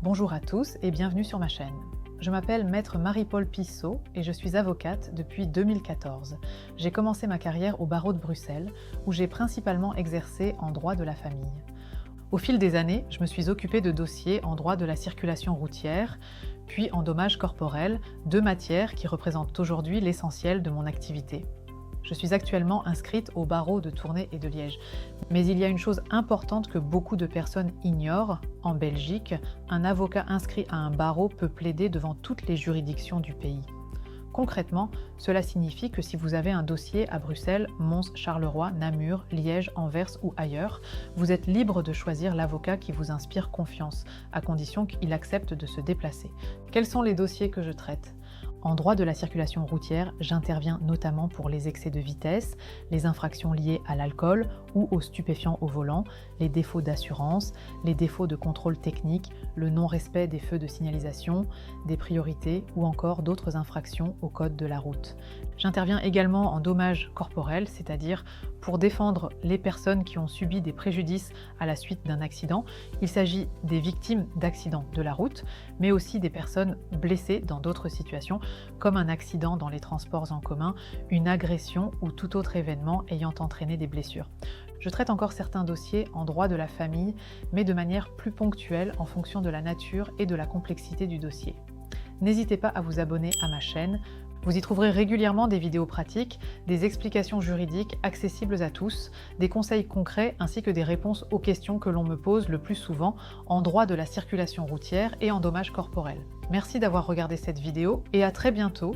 Bonjour à tous et bienvenue sur ma chaîne. Je m'appelle Maître Marie-Paule Pissot et je suis avocate depuis 2014. J'ai commencé ma carrière au barreau de Bruxelles où j'ai principalement exercé en droit de la famille. Au fil des années, je me suis occupée de dossiers en droit de la circulation routière, puis en dommages corporels, deux matières qui représentent aujourd'hui l'essentiel de mon activité. Je suis actuellement inscrite au barreau de Tournai et de Liège. Mais il y a une chose importante que beaucoup de personnes ignorent. En Belgique, un avocat inscrit à un barreau peut plaider devant toutes les juridictions du pays. Concrètement, cela signifie que si vous avez un dossier à Bruxelles, Mons, Charleroi, Namur, Liège, Anvers ou ailleurs, vous êtes libre de choisir l'avocat qui vous inspire confiance, à condition qu'il accepte de se déplacer. Quels sont les dossiers que je traite ? En droit de la circulation routière, j'interviens notamment pour les excès de vitesse, les infractions liées à l'alcool ou aux stupéfiants au volant, les défauts d'assurance, les défauts de contrôle technique, le non-respect des feux de signalisation, des priorités ou encore d'autres infractions au code de la route. J'interviens également en dommages corporels, c'est-à-dire pour défendre les personnes qui ont subi des préjudices à la suite d'un accident. Il s'agit des victimes d'accidents de la route, mais aussi des personnes blessées dans d'autres situations, comme un accident dans les transports en commun, une agression ou tout autre événement ayant entraîné des blessures. Je traite encore certains dossiers en droit de la famille, mais de manière plus ponctuelle en fonction de la nature et de la complexité du dossier. N'hésitez pas à vous abonner à ma chaîne. Vous y trouverez régulièrement des vidéos pratiques, des explications juridiques accessibles à tous, des conseils concrets ainsi que des réponses aux questions que l'on me pose le plus souvent en droit de la circulation routière et en dommages corporels. Merci d'avoir regardé cette vidéo et à très bientôt